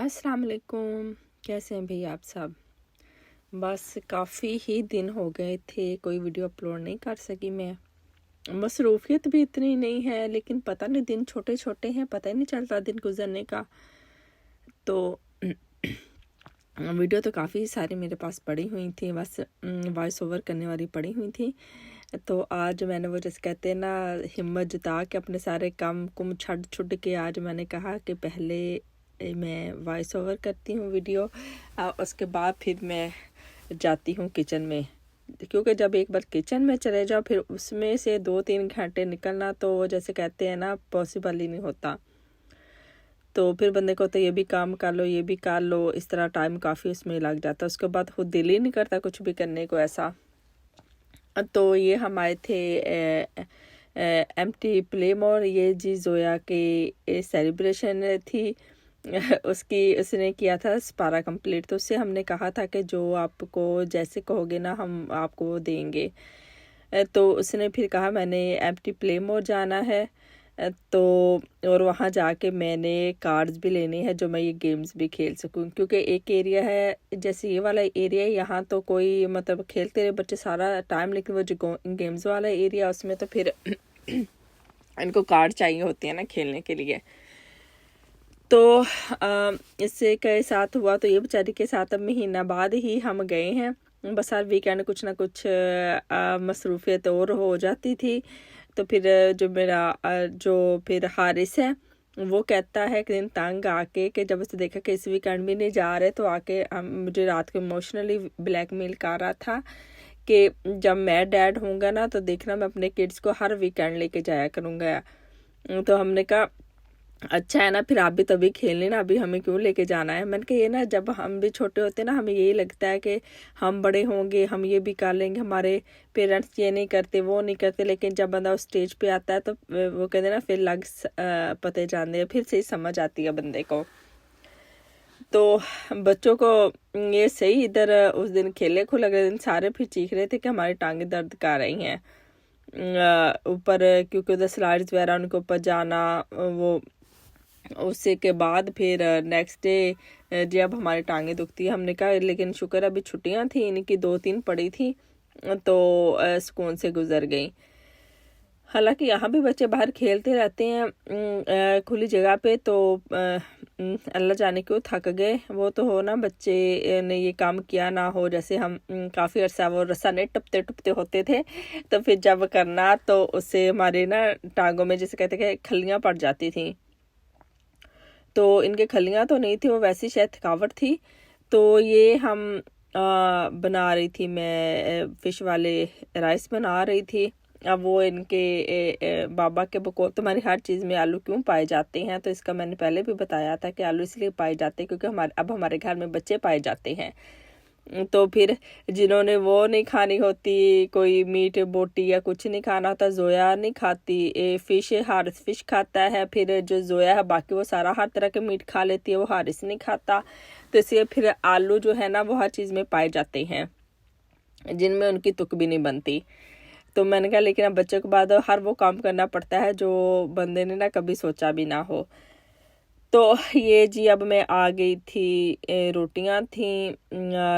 अस्सलाम वालेकुम। कैसे हैं भैया आप सब। बस काफ़ी ही दिन हो गए थे, कोई वीडियो अपलोड नहीं कर सकी मैं। मसरूफियत भी इतनी नहीं है, लेकिन पता नहीं दिन छोटे छोटे हैं, पता ही नहीं चलता दिन गुजरने का। तो वीडियो तो काफ़ी सारी मेरे पास पड़ी हुई थी, बस वॉइस ओवर करने वाली पड़ी हुई थी। तो आज मैंने वो जैसे कहते हैं ना, हिम्मत जुटा के अपने सारे काम कुम छड़ छुड़ के आज मैंने कहा कि पहले मैं वॉइस ओवर करती हूँ वीडियो, उसके बाद फिर मैं जाती हूँ किचन में। क्योंकि जब एक बार किचन में चले जाओ फिर उसमें से 2-3 घंटे निकलना तो वो जैसे कहते हैं ना, पॉसिबल ही नहीं होता। तो फिर बंदे को तो ये भी काम कर लो, ये भी कर लो, इस तरह टाइम काफ़ी उसमें लग जाता है। उसके बाद खुद दिल ही नहीं करता कुछ भी करने को ऐसा। तो ये हम आए थे एम्प्टी प्लेमोर, ये जी जोया की सेलिब्रेशन थी। उसने किया था 12 कंप्लीट। तो उससे हमने कहा था कि जो आपको जैसे कहोगे ना हम आपको वो देंगे। तो उसने फिर कहा मैंने एम्प्टी प्लेमोर जाना है। तो और वहाँ जाके मैंने कार्ड्स भी लेने हैं जो मैं ये गेम्स भी खेल सकूँ, क्योंकि एक एरिया है जैसे ये वाला एरिया है, यहाँ तो कोई मतलब खेलते रहे बच्चे सारा टाइम, लेकिन वो जो गेम्स वाला एरिया उसमें तो फिर इनको कार्ड चाहिए होते हैं ना खेलने के लिए। तो इससे के साथ हुआ तो ये बेचारी के साथ अब महीना बाद ही हम गए हैं। बस हर वीकेंड कुछ ना कुछ मसरूफियत और हो जाती थी। तो फिर जो मेरा जो फिर हारिस है वो कहता है एक दिन तंग आके कि जब उसने देखा कि इस वीकेंड भी नहीं जा रहे, तो आके मुझे रात को इमोशनली ब्लैकमेल कर रहा था कि जब मैं डैड होऊंगा ना तो देखना मैं अपने किड्स को हर वीकेंड लेके जाया करूँगा। तो हमने कहा अच्छा है ना, फिर आप भी तभी खेल लेना, अभी हमें क्यों लेके जाना है। मैंने कहा ये ना, जब हम भी छोटे होते हैं ना हमें यही लगता है कि हम बड़े होंगे, हम ये भी कर लेंगे, हमारे पेरेंट्स ये नहीं करते वो नहीं करते, लेकिन जब बंदा उस स्टेज पे आता है तो वो कहते हैं ना फिर पते जाते हैं, फिर से समझ आती है बंदे को। तो बच्चों को ये सही इधर उस दिन खेले खुल अगले दिन सारे फिर चीख रहे थे कि हमारी टांगें दर्द कर रही हैं ऊपर, क्योंकि उधर स्लाइड्स वगैरह उनके ऊपर जाना। वो उससे के बाद फिर नेक्स्ट डे जब हमारी टांगें दुखती है, हमने कहा लेकिन शुक्र अभी छुट्टियां थी इनकी 2-3 पड़ी थी तो सुकून से गुजर गई। हालांकि यहाँ भी बच्चे बाहर खेलते रहते हैं खुली जगह पे, तो अल्लाह जाने क्यों थक गए। वो तो हो ना, बच्चे ने ये काम किया ना हो, जैसे हम काफ़ी अरसा वो रस्सा नहीं टपते टपते होते थे, तो फिर जब करना तो उससे हमारे ना टांगों में जैसे कहते हैं खलियाँ पड़ जाती थी। तो इनके खलियाँ तो नहीं थी, वो वैसी शायद थकावट थी। तो ये हम बना रही थी, मैं फिश वाले राइस बना रही थी। अब वो इनके बाबा के बकौल तुम्हारी हर चीज़ में आलू क्यों पाए जाते हैं, तो इसका मैंने पहले भी बताया था कि आलू इसलिए पाए जाते हैं क्योंकि हमारे घर में बच्चे पाए जाते हैं। तो फिर जिन्होंने वो नहीं खानी होती, कोई मीट बोटी या कुछ नहीं खाना होता, जोया नहीं खाती फिश, हारिस फिश खाता है। फिर जो जोया है बाकी वो सारा हर तरह के मीट खा लेती है, वो हारिस नहीं खाता। तो इसलिए फिर आलू जो है ना वो हर चीज़ में पाए जाते हैं जिनमें उनकी तुक भी नहीं बनती। तो मैंने कहा लेकिन अब बच्चों के बाद हर वो काम करना पड़ता है जो बंदे ने ना कभी सोचा भी ना हो। तो ये जी अब मैं आ गई थी, रोटियां थी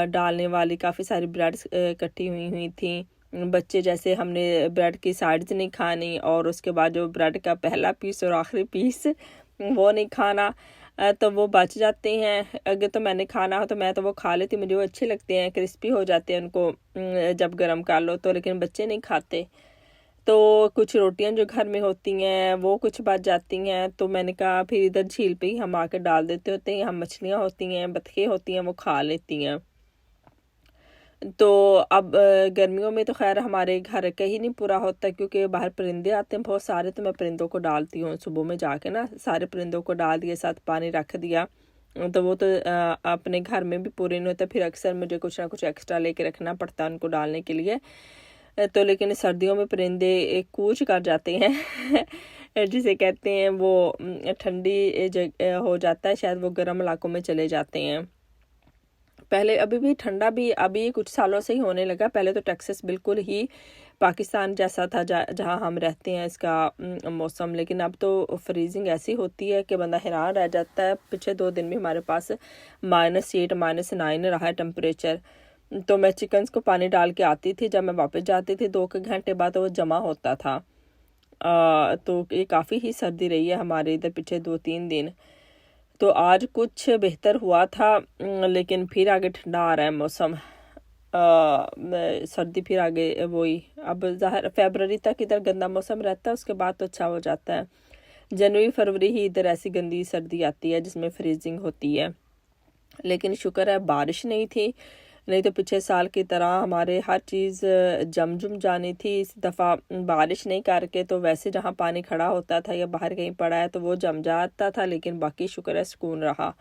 डालने वाली, काफ़ी सारी ब्रेड इकट्ठी हुई थी। बच्चे जैसे हमने ब्रेड की साइड्स नहीं खानी, और उसके बाद जो ब्रेड का पहला पीस और आखिरी पीस वो नहीं खाना, तो वो बच जाते हैं। अगर तो मैंने खाना हो तो मैं तो वो खा लेती, मुझे वो अच्छे लगते हैं, क्रिस्पी हो जाते हैं उनको जब गर्म कर लो तो, लेकिन बच्चे नहीं खाते। तो कुछ रोटियां जो घर में होती हैं वो कुछ बच जाती हैं, तो मैंने कहा फिर इधर झील पे ही हम आके डाल देते होते हैं। यहाँ मछलियाँ होती हैं, बतखें होती हैं, वो खा लेती हैं। तो अब गर्मियों में तो खैर हमारे घर का ही नहीं पूरा होता, क्योंकि बाहर परिंदे आते हैं बहुत सारे, तो मैं परिंदों को डालती हूँ सुबह में जाके ना, सारे परिंदों को डाल दिए, साथ पानी रख दिया। तो वो तो अपने घर में भी पूरे नहीं होता, फिर अक्सर मुझे कुछ ना कुछ एक्स्ट्रा लेके रखना पड़ता है उनको डालने के लिए। तो लेकिन सर्दियों में परिंदे कूच कर जाते हैं जिसे कहते हैं वो ठंडी जगह हो जाता है, शायद वो गर्म इलाकों में चले जाते हैं। पहले अभी भी ठंडा भी अभी कुछ सालों से ही होने लगा। पहले तो टेक्सास बिल्कुल ही पाकिस्तान जैसा था जहाँ हम रहते हैं इसका मौसम, लेकिन अब तो फ्रीजिंग ऐसी होती है कि बंदा हैरान रह जाता है। पिछले 2 दिन भी हमारे पास -8 -9 रहा है टेम्परेचर। तो मैं चिकन्स को पानी डाल के आती थी, जब मैं वापस जाती थी 2 घंटे बाद तो वो जमा होता था। तो ये काफ़ी ही सर्दी रही है हमारे इधर पिछले 2-3 दिन। तो आज कुछ बेहतर हुआ था, लेकिन फिर आगे ठंडा आ रहा है मौसम। सर्दी फिर आगे वही, अब ज़ाहिर फरवरी तक इधर गंदा मौसम रहता है, उसके बाद तो अच्छा हो जाता है। जनवरी फरवरी ही इधर ऐसी गंदी सर्दी आती है जिसमें फ्रीजिंग होती है। लेकिन शुक्र है बारिश नहीं थी, नहीं तो पिछले साल की तरह हमारे हर चीज़ जम जानी थी। इस दफ़ा बारिश नहीं करके तो वैसे जहाँ पानी खड़ा होता था या बाहर कहीं पड़ा है तो वो जम जाता था, लेकिन बाकी शुक्र है सुकून रहा।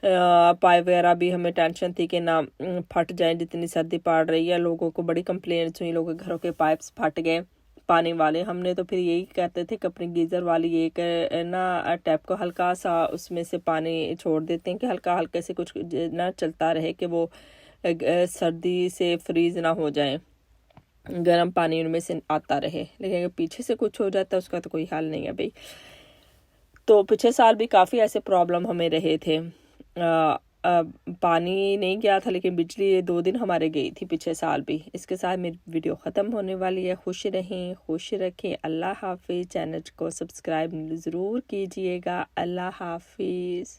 पाइप वगैरह भी हमें टेंशन थी कि ना फट जाए, जितनी सर्दी पड़ रही है। लोगों को बड़ी कंप्लेंट्स हुई, लोगों के घरों के पाइप्स फट गए पानी वाले। हमने तो फिर यही कहते थे कि अपनी गीज़र वाली एक ना टैप को हल्का सा उसमें से पानी छोड़ देते हैं कि हल्का हल्के से कुछ ना चलता रहे कि वो सर्दी से फ्रीज ना हो जाए, गर्म पानी उनमें से आता रहे। लेकिन अगर पीछे से कुछ हो जाता है उसका तो कोई हाल नहीं है भाई। तो पिछले साल भी काफ़ी ऐसे प्रॉब्लम हमें रहे थे। पानी नहीं गया था, लेकिन बिजली 2 दिन हमारे गई थी पिछले साल भी। इसके साथ मेरी वीडियो ख़त्म होने वाली है। खुश रहें, खुश रखें। अल्लाह हाफिज़। चैनल को सब्सक्राइब ज़रूर कीजिएगा। अल्लाह हाफिज़।